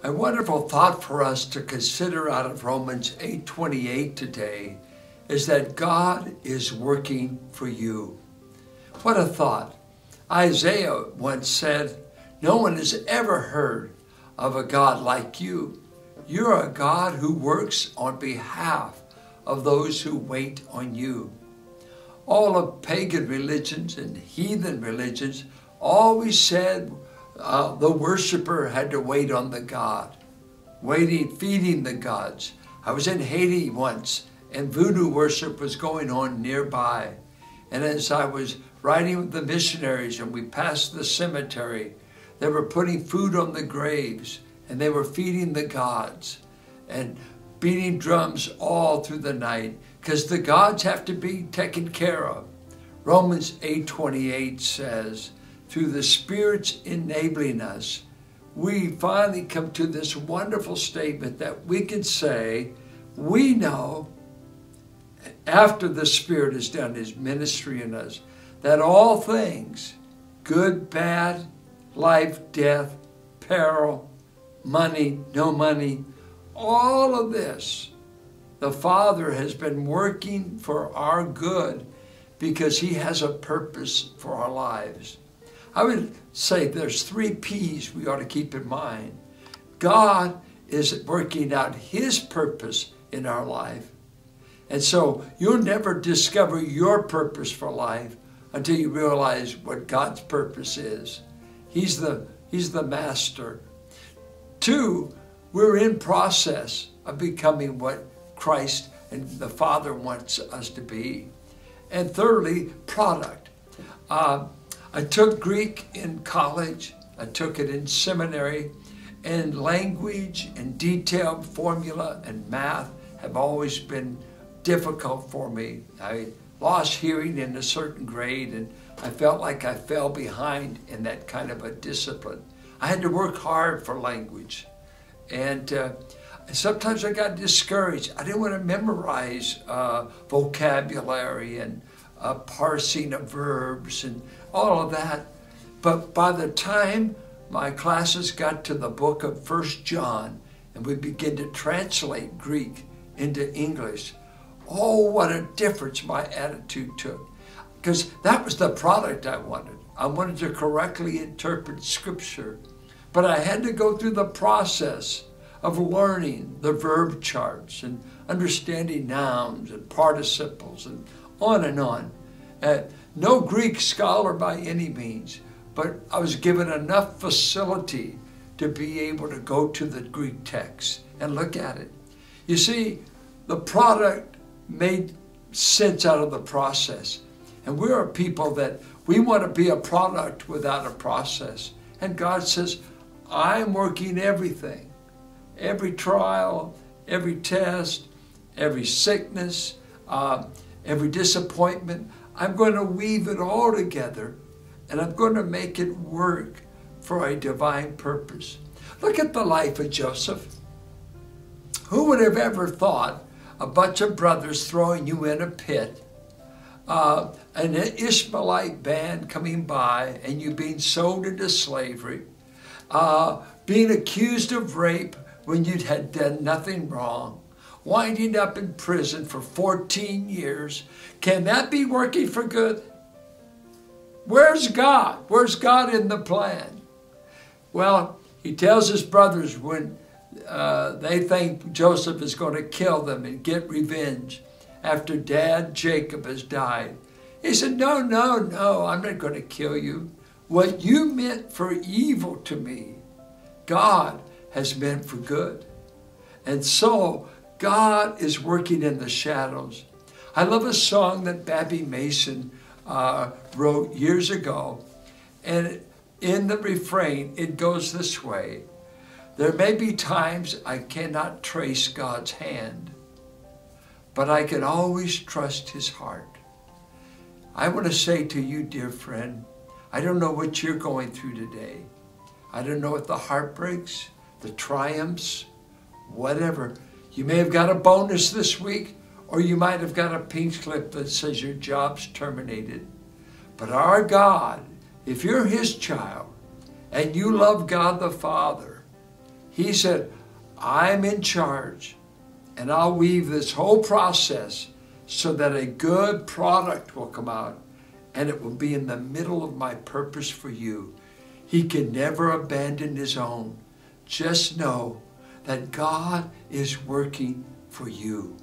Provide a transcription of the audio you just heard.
A wonderful thought for us to consider out of Romans 8:28 today is that God is working for you. What a thought. Isaiah once said, "No one has ever heard of a God like you. You're a God who works on behalf of those who wait on you." All of pagan religions and heathen religions always said the worshiper had to wait on the god, feeding the gods. I was in Haiti once, and voodoo worship was going on nearby. And as I was riding with the missionaries and we passed the cemetery, they were putting food on the graves, and they were feeding the gods and beating drums all through the night, because the gods have to be taken care of. Romans 8:28 says, through the Spirit's enabling us, we finally come to this wonderful statement that we can say, we know, after the Spirit has done His ministry in us, that all things, good, bad, life, death, peril, money, no money, all of this, the Father has been working for our good because He has a purpose for our lives. I would say there's 3 P's we ought to keep in mind. God is working out His purpose in our life. And so you'll never discover your purpose for life until you realize what God's purpose is. He's the master. 2, we're in process of becoming what Christ and the Father wants us to be. And thirdly, product. I took Greek in college. I took it in seminary. And language and detailed formula and math have always been difficult for me. I lost hearing in a certain grade, and I felt like I fell behind in that kind of a discipline. I had to work hard for language. And sometimes I got discouraged. I didn't want to memorize vocabulary and parsing of verbs and all of that. But by the time my classes got to the book of 1 John and we began to translate Greek into English, oh, what a difference my attitude took. Because that was the product I wanted. I wanted to correctly interpret Scripture. But I had to go through the process of learning the verb charts and understanding nouns and participles and on and on. No Greek scholar by any means, but I was given enough facility to be able to go to the Greek text and look at it. You see, the product made sense out of the process. And we're a people that we want to be a product without a process. And God says, I'm working everything. Every trial, every test, every sickness, every disappointment, I'm going to weave it all together, and I'm going to make it work for a divine purpose. Look at the life of Joseph. Who would have ever thought a bunch of brothers throwing you in a pit, an Ishmaelite band coming by, and you being sold into slavery, being accused of rape when you had done nothing wrong, winding up in prison for 14 years. Can that be working for good? Where's God? Where's God in the plan? Well, he tells his brothers when they think Joseph is going to kill them and get revenge after Dad Jacob has died. He said, no, I'm not going to kill you. What you meant for evil to me, God has meant for good. And so God is working in the shadows. I love a song that Babby Mason wrote years ago. And in the refrain, it goes this way. There may be times I cannot trace God's hand, but I can always trust His heart. I want to say to you, dear friend, I don't know what you're going through today. I don't know what the heartbreaks, the triumphs, whatever. You may have got a bonus this week, or you might have got a pink slip that says your job's terminated. But our God, if you're His child and you love God the Father, He said, I'm in charge, and I'll weave this whole process so that a good product will come out, and it will be in the middle of my purpose for you. He can never abandon his own. Just know that God is working for you.